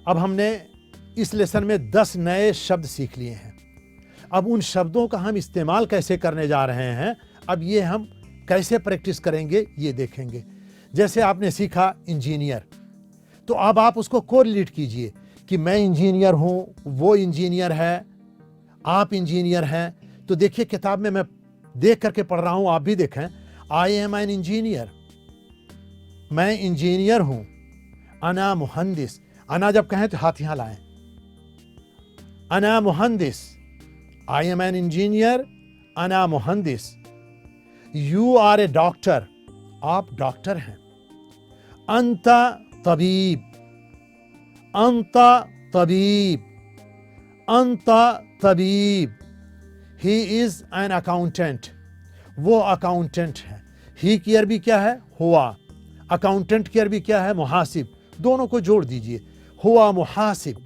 अब हमने इस लेसन में 10 नए शब्द सीख लिए हैं। अब उन शब्दों का हम इस्तेमाल कैसे करने जा रहे हैं, अब ये हम कैसे प्रैक्टिस करेंगे ये देखेंगे। जैसे आपने सीखा इंजीनियर, तो अब आप उसको कोरिलेट कीजिए कि मैं इंजीनियर हूँ, वो इंजीनियर है, आप इंजीनियर हैं। तो देखिए किताब में मैं देख करके पढ़ रहा हूँ, आप भी देखें। आई एम एन इंजीनियर, मैं इंजीनियर हूँ। अना मुहंदिस, अना जब कहें तो हाथ यहाँ लाएं। अना मुहंदिस, आई एम एन इंजीनियर, अना मुहंदिस। यू आर ए डॉक्टर, आप डॉक्टर हैं। अंता तबीब, अंता तबीब, अंता तबीब। ही इज एन अकाउंटेंट, वो अकाउंटेंट है। ही की अरबी क्या है? हुआ। अकाउंटेंट की अरबी क्या है? मुहासिब। दोनों को जोड़ दीजिए, हुआ मुहासिब,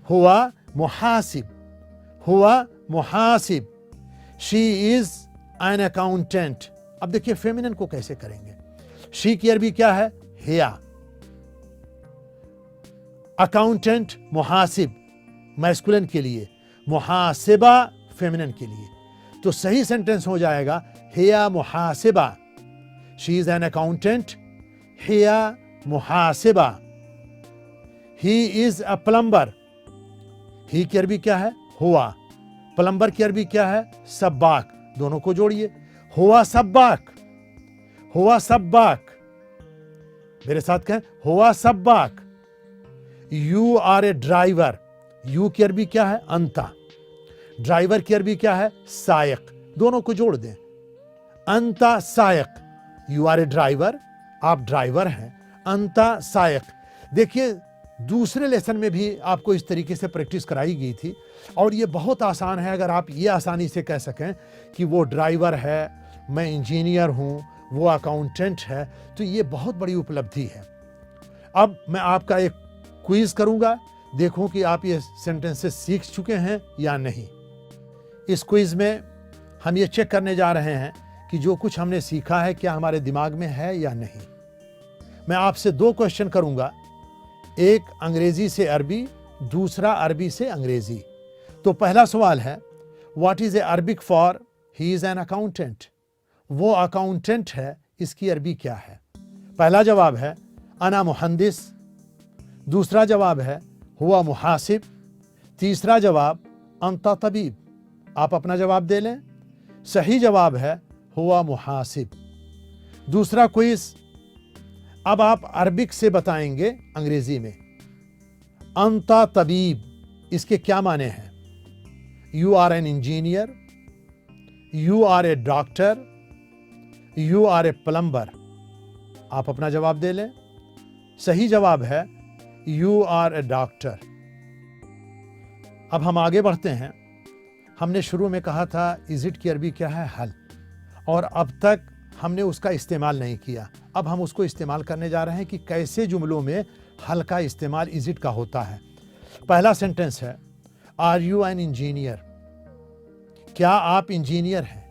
हुआ मुहासिब, हुआ मुहासिब। She is an accountant. अब देखिए फेमिनिन को कैसे करेंगे। शी की अरबी क्या है? हिया। अकाउंटेंट मुहासिब मैस्कुलिन के लिए, मुहासिबा फेमिनिन के लिए। तो सही सेंटेंस हो जाएगा हिया मुहासिबा। शी इज एन अकाउंटेंट, हिया मुहासिबा। He is a plumber. He की अरबी क्या है? हुआ। प्लम्बर की अरबी क्या है? सब्बाक। दोनों को जोड़िए, हुआ सब्बाक, हुआ सब्बाक। मेरे साथ कहें, हुआ सब्बाक। You are a driver. You की अरबी क्या है? अंता। ड्राइवर की अरबी क्या है? सायक। दोनों को जोड़ दें, अंता सायक। यू आर ए ड्राइवर, आप ड्राइवर हैं। अंता सायक। देखिए दूसरे लेसन में भी आपको इस तरीके से प्रैक्टिस कराई गई थी और ये बहुत आसान है। अगर आप ये आसानी से कह सकें कि वो ड्राइवर है, मैं इंजीनियर हूँ, वो अकाउंटेंट है, तो ये बहुत बड़ी उपलब्धि है। अब मैं आपका एक क्विज करूँगा, देखूं कि आप ये सेंटेंसेस सीख चुके हैं या नहीं। इस क्विज में हम ये चेक करने जा रहे हैं कि जो कुछ हमने सीखा है क्या हमारे दिमाग में है या नहीं। मैं आपसे 2 क्वेश्चन करूँगा, एक अंग्रेजी से अरबी, दूसरा अरबी से अंग्रेजी। तो पहला सवाल है, what is a Arabic for he is an accountant. वो अकाउंटेंट है, इसकी अरबी क्या है? पहला जवाब है अना मुहंदिस, दूसरा जवाब है हुआ मुहासिब, तीसरा जवाब अंता तबीब। आप अपना जवाब दे लें। सही जवाब है हुआ मुहासिब। दूसरा क्विज, अब आप अरबिक से बताएंगे अंग्रेजी में। अंता तबीब, इसके क्या माने हैं? You are an engineer, you are a doctor, you are a plumber. आप अपना जवाब दे लें। सही जवाब है यू आर ए डॉक्टर। अब हम आगे बढ़ते हैं। हमने शुरू में कहा था इज इट की अरबी क्या है? हल। और अब तक हमने उसका इस्तेमाल नहीं किया। अब हम उसको इस्तेमाल करने जा रहे हैं कि कैसे जुमलों में हल का इस्तेमाल इज इट का होता है। पहला सेंटेंस है, आर यू एन इंजीनियर। क्या आप इंजीनियर हैं?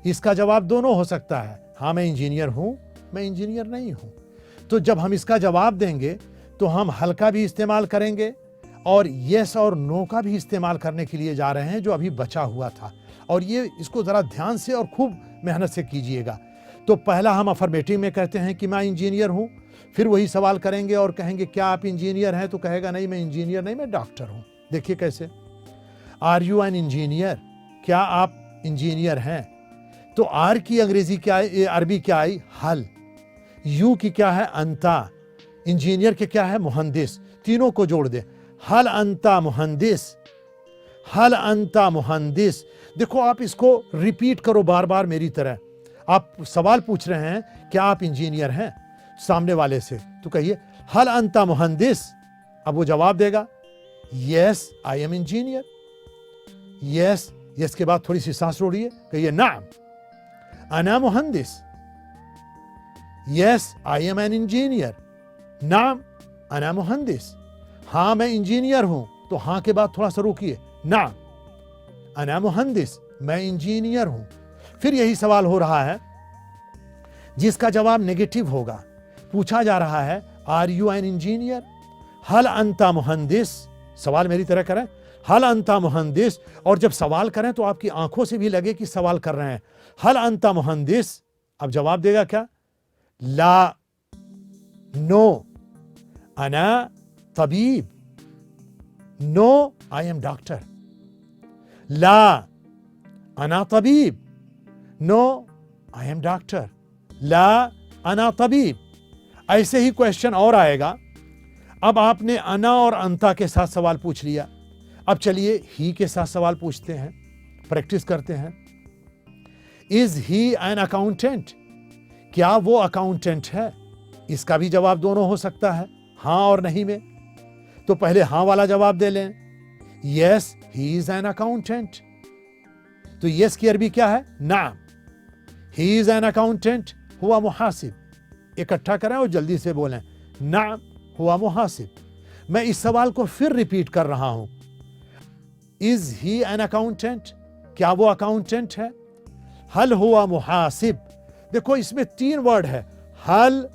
इसका जवाब दोनों हो सकता है, हाँ मैं इंजीनियर हूं, मैं इंजीनियर नहीं हूं। तो जब हम इसका जवाब देंगे तो हम हल का भी इस्तेमाल करेंगे और यस और नो का भी इस्तेमाल करने के लिए जा रहे हैं जो अभी बचा हुआ था। और ये इसको जरा ध्यान से और खूब मेहनत से कीजिएगा। तो पहला हम अफर्मेटिव में कहते हैं कि मैं इंजीनियर हूं, फिर वही सवाल करेंगे और कहेंगे क्या आप इंजीनियर हैं? तो कहेगा नहीं मैं इंजीनियर नहीं, मैं डॉक्टर हूं। देखिए कैसे, आर यू एन इंजीनियर, क्या आप इंजीनियर हैं? तो आर की अंग्रेजी क्या है? अरबी क्या आई? हल। यू की क्या है? अंता। इंजीनियर के क्या है? मुहंदिस। तीनों को जोड़ दे, हल अंता मुहंदिस, हल अंता मुहंदिस। देखो आप इसको रिपीट करो बार बार मेरी तरह। आप सवाल पूछ रहे हैं क्या आप इंजीनियर हैं सामने वाले से, तो कहिए हल अंता मुहंदिस। अब वो जवाब देगा yes I am engineer. Yes, yes के बाद थोड़ी सी सांस रोड़िए, कहिए नाम अना मुहंदिस। Yes I am an engineer. नाम अना मुहंदिस। हाँ मैं इंजीनियर हूं, तो हाँ के बाद थोड़ा सा रुकिए, नाम अना मुहंदिस, मैं इंजीनियर हूं। फिर यही सवाल हो रहा है जिसका जवाब नेगेटिव होगा। पूछा जा रहा है आर यू एन इंजीनियर, हल अंता मुहंदिस, सवाल मेरी तरह करें, हल अंता मुहंदिस, और जब सवाल करें तो आपकी आंखों से भी लगे कि सवाल कर रहे हैं। हल अंता मुहंदिस, अब जवाब देगा क्या? ला, नो, अना तबीब, नो आई एम डॉक्टर। ला अना तबीब, नो आई एम डॉक्टर। ला अना तबीब। ऐसे ही क्वेश्चन और आएगा। अब आपने अना और अंता के साथ सवाल पूछ लिया, अब चलिए ही के साथ सवाल पूछते हैं, प्रैक्टिस करते हैं। Is he an accountant? क्या वो अकाउंटेंट है? इसका भी जवाब दोनों हो सकता है, हां और नहीं में। तो पहले हां वाला जवाब दे लें, yes he is an accountant. तो यस की अरबी क्या है? नाम। ही इज एन अकाउंटेंट हुआ मुहासिब। इकट्ठा करें और जल्दी से बोलें, नाम हुआ मुहासिब। मैं इस सवाल को फिर रिपीट कर रहा हूं, इज ही एन अकाउंटेंट? क्या वो अकाउंटेंट है? हल हुआ मुहासिब। देखो इसमें 3 वर्ड है, हल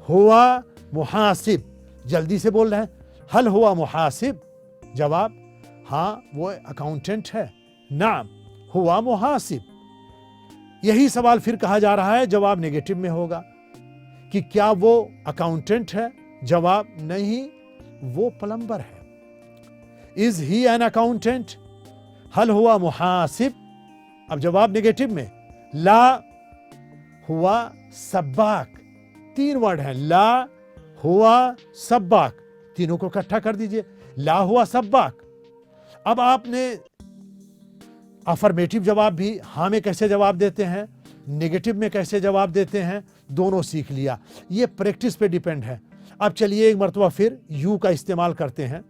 हुआ मुहासिब। जल्दी से बोल रहे हैं, हल हुआ मुहासिब। जवाब हाँ वो अकाउंटेंट है। नाम हुआ मुहासिब। यही सवाल फिर कहा जा रहा है, जवाब नेगेटिव में होगा कि क्या वो अकाउंटेंट है? जवाब नहीं, वो प्लम्बर है। Is he an accountant? हल हुआ मुहासिब। अब जवाब नेगेटिव में, ला हुआ सब्बाक। 3 वर्ड हैं, ला हुआ सब्बाक। तीनों को इकट्ठा कर दीजिए, ला हुआ सब्बाक। अब आपने अफर्मेटिव जवाब भी हाँ में कैसे जवाब देते हैं, नेगेटिव में कैसे जवाब देते हैं, दोनों सीख लिया। ये प्रैक्टिस पे डिपेंड है। अब चलिए एक मरतबा फिर यू का इस्तेमाल करते हैं,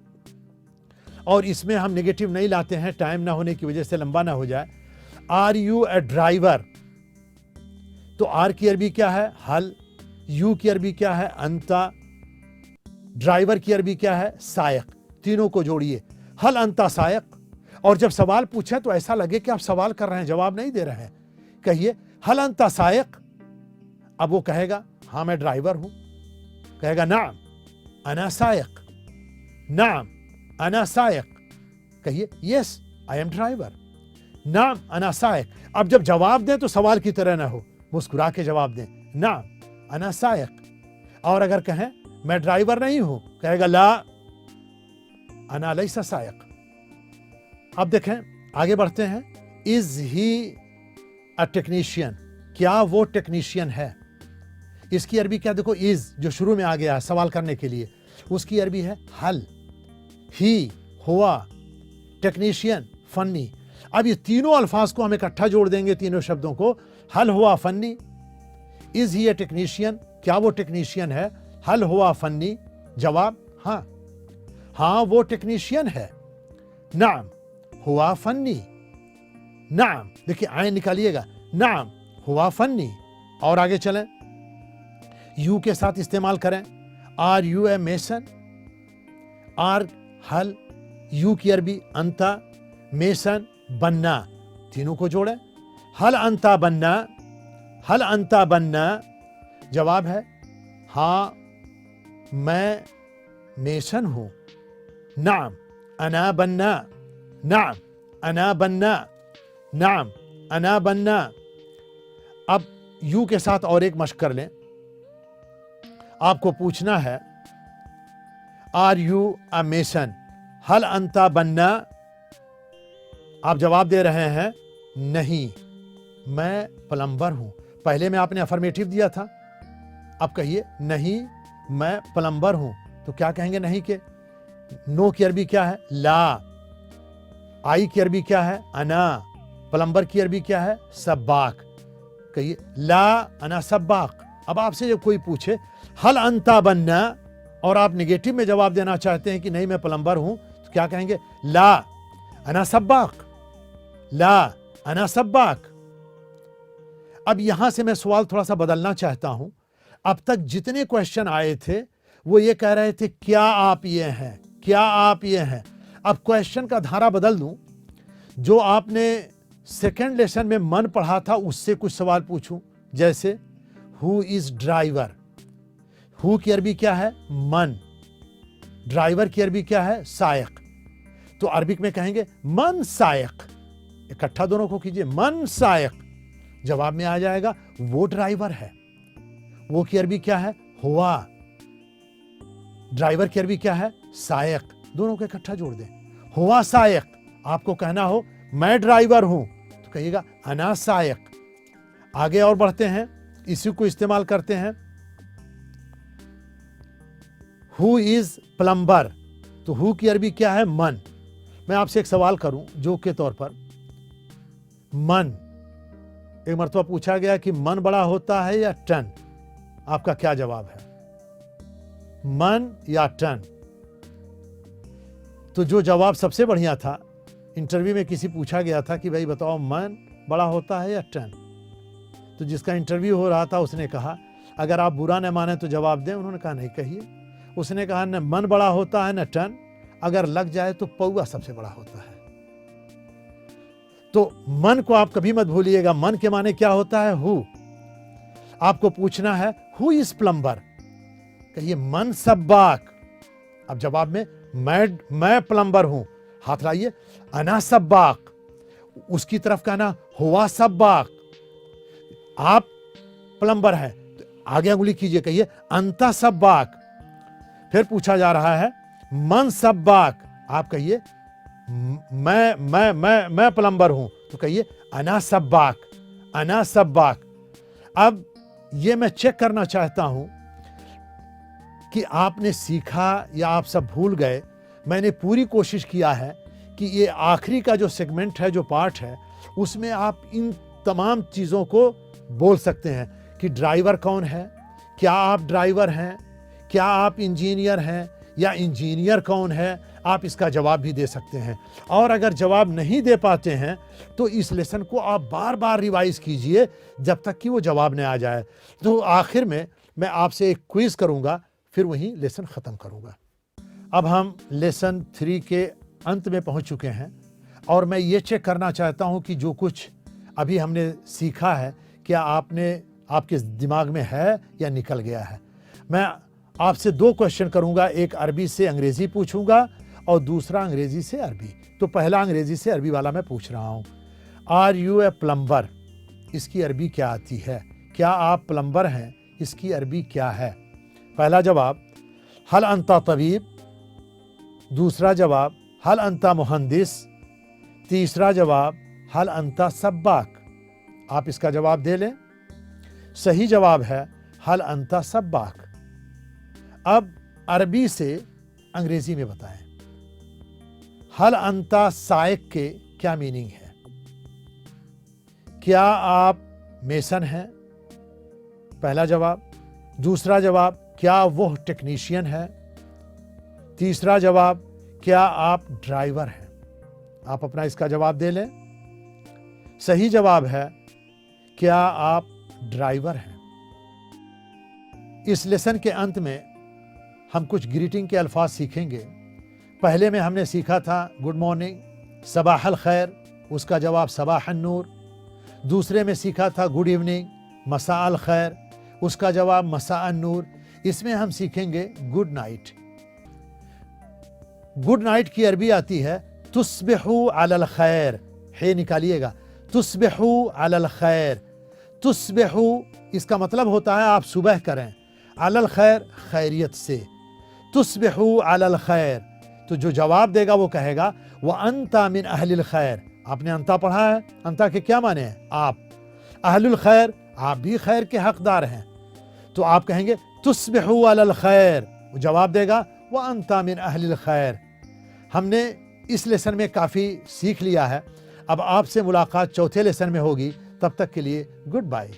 और इसमें हम नेगेटिव नहीं लाते हैं, टाइम ना होने की वजह से लंबा ना हो जाए। Are you a driver? तो आर की अरबी क्या है? हल। यू की अरबी क्या है? अंता। ड्राइवर की अरबी क्या है? सायक। तीनों को जोड़िए, हल अंता सायक। और जब सवाल पूछे तो ऐसा लगे कि आप सवाल कर रहे हैं, जवाब नहीं दे रहे हैं। कहिए, हल अंता सायक। अब वो कहेगा हाँ मैं ड्राइवर हूं। कहेगा नाम अना सायक, नाम अना सायक। कहिए यस आई एम ड्राइवर, नाम अना सायक। अब जब जवाब दें तो सवाल की तरह ना हो, मुस्कुरा के जवाब दें, नाम अना सायक। और अगर कहें मैं ड्राइवर नहीं हूं, कहेगा ला अना लैसा सायक। अब देखें आगे बढ़ते हैं। Is he a technician? क्या वो टेक्नीशियन है? इसकी अरबी क्या? देखो इज जो शुरू में आ गया है सवाल करने के लिए, उसकी अरबी है हल। ही हुआ, टेक्नीशियन फन्नी। अब ये तीनों अल्फाज को हम इकट्ठा जोड़ देंगे, तीनों शब्दों को, हल हुआ फन्नी। Is he a technician? क्या वो टेक्नीशियन है? हल हुआ फन्नी। जवाब हाँ, हाँ वो टेक्नीशियन है। नाम हुआ फन्नी। नाम, देखिए आए निकालिएगा, नाम हुआ फन्नी। और आगे चलें, यू के साथ इस्तेमाल करें। Are you a mason? Are हल, यू की अरबी अंता, मेसन बन्ना। तीनों को जोड़ें, हल अंता बन्ना, हल अंता बन्ना। जवाब है हाँ मैं मेसन हूं। नाम अना बन्ना, नाम अना बन्ना, नाम अना बन्ना। अब यू के साथ और एक मश्क कर लें। आपको पूछना है आर यू अ मेसन? हल अंता बन्ना? आप जवाब दे रहे हैं नहीं मैं प्लम्बर हूं। पहले में आपने अफर्मेटिव दिया था, अब कहिए नहीं मैं प्लम्बर हूं। तो क्या कहेंगे नहीं के? नो की अरबी क्या है? ला। आई की अरबी क्या है? अना। प्लम्बर की अरबी क्या है? सब्बाक। कहिए ला अना सब्बाक। अब आपसे जब कोई पूछे हल अंता बन्ना और आप नेगेटिव में जवाब देना चाहते हैं कि नहीं मैं प्लम्बर हूं, तो क्या कहेंगे? ला अना सब्बाक, ला अना सब्बाक। अब यहां से मैं सवाल थोड़ा सा बदलना चाहता हूं। अब तक जितने क्वेश्चन आए थे वो ये कह रहे थे क्या आप ये हैं, क्या आप ये हैं। अब क्वेश्चन का धारा बदल दूं, जो आपने सेकेंड लेसन में मन पढ़ा था उससे कुछ सवाल पूछूं। जैसे हु इज ड्राइवर? हु की अरबी क्या है? मन। ड्राइवर की अरबी क्या है? सायक। तो अरबिक में कहेंगे मन सायक, इकट्ठा दोनों को कीजिए, मन सायक। जवाब में आ जाएगा वो ड्राइवर है। वो की अरबी क्या है? हुआ। ड्राइवर की अरबी क्या है? सायक। दोनों को इकट्ठा जोड़ दें, हुआ सायक। आपको कहना हो मैं ड्राइवर हूं तो कहिएगा अना सायक। आगे और बढ़ते हैं, इसी को इस्तेमाल करते हैं। हु इज प्लम्बर, तो हु की अरबी क्या है? मन। मैं आपसे एक सवाल करूं जोक के तौर पर, मन, एक मरतबा पूछा गया कि मन बड़ा होता है या टन? आपका क्या जवाब है? मन या टन? तो जो जवाब सबसे बढ़िया था, इंटरव्यू में किसी पूछा गया था कि भाई बताओ मन बड़ा होता है या टन? तो जिसका इंटरव्यू हो रहा था उसने कहा अगर आप बुरा न माने तो जवाब दें। उन्होंने कहा नहीं कहिए। उसने कहा न मन बड़ा होता है न टन, अगर लग जाए तो पौआ सबसे बड़ा होता है। तो मन को आप कभी मत भूलिएगा, मन के माने क्या होता है? हु। आपको पूछना है हु इज प्लम्बर, कहिए मन सब्बाक। अब जवाब में मैं प्लम्बर हूं, हाथ लाइए, अना सब्बाक। उसकी तरफ कहना हुआ सब्बाक। आप प्लम्बर हैं तो आगे उंगली कीजिए, कहिए अंता सब्बाक। फिर पूछा जा रहा है मन सब्बाक, आप कहिए मैं प्लम्बर हूं तो कहिए अना सब्बाक, अना सब्बाक। अब ये मैं चेक करना चाहता हूं कि आपने सीखा या आप सब भूल गए। मैंने पूरी कोशिश किया है कि ये आखिरी का जो सेगमेंट है, जो पार्ट है, उसमें आप इन तमाम चीज़ों को बोल सकते हैं कि ड्राइवर कौन है, क्या आप ड्राइवर हैं, क्या आप इंजीनियर हैं, या इंजीनियर कौन है। आप इसका जवाब भी दे सकते हैं। और अगर जवाब नहीं दे पाते हैं तो इस लेसन को आप बार बार रिवाइज कीजिए जब तक कि वो जवाब न आ जाए। तो आखिर में मैं आपसे एक क्विज करूंगा, फिर वहीं लेसन ख़त्म करूंगा। अब हम लेसन 3 के अंत में पहुंच चुके हैं और मैं ये चेक करना चाहता हूं कि जो कुछ अभी हमने सीखा है क्या आपके दिमाग में है या निकल गया है। मैं आपसे 2 क्वेश्चन करूंगा, एक अरबी से अंग्रेजी पूछूंगा और दूसरा अंग्रेजी से अरबी। तो पहला अंग्रेजी से अरबी वाला मैं पूछ रहा हूं। आर यू ए प्लम्बर, इसकी अरबी क्या आती है? क्या आप प्लम्बर हैं, इसकी अरबी क्या है? पहला जवाब हल अंता तबीब, दूसरा जवाब हल अंता मुहंदिस, तीसरा जवाब हल अंता सब्बाक। आप इसका जवाब दे लें। सही जवाब है हल अंता सब्बाक। अब अरबी से अंग्रेजी में बताएं, हल अंता सायक के क्या मीनिंग है? क्या आप मेसन हैं? पहला जवाब। दूसरा जवाब क्या वो टेक्नीशियन है? तीसरा जवाब क्या आप ड्राइवर हैं? आप अपना इसका जवाब दे लें। सही जवाब है क्या आप ड्राइवर हैं। इस लेसन के अंत में हम कुछ ग्रीटिंग के अल्फाज सीखेंगे। पहले में हमने सीखा था गुड मॉर्निंग, सबाह अल खैर, उसका जवाब सबाह अन नूर। दूसरे में सीखा था गुड इवनिंग, मसा अल खैर, उसका जवाब मसा अन नूर। इसमें हम सीखेंगे गुड नाइट। गुड नाइट की अरबी आती है तुस्बिहू अलल खैर, हे निकालिएगा, तुस्बिहू अलल खैर। तुस्बिहू इसका मतलब होता है आप सुबह करें, अलल खैर खैरियत से, तुस्बिहू अलल खैर। तो जो जवाब देगा वो कहेगा व अंता मिन अहलिल खैर। आपने अंता पढ़ा है, अंता के क्या माने हैं? आप। अहलुल खैर, आप भी खैर के हकदार हैं, तो आप कहेंगे तुस्बिहू अलल खैर। वो जवाब देगा व अंता मिन अहलिल खैर। हमने इस लेसन में काफ़ी सीख लिया है। अब आपसे मुलाकात चौथे लेसन में होगी। तब तक के लिए गुड बाय।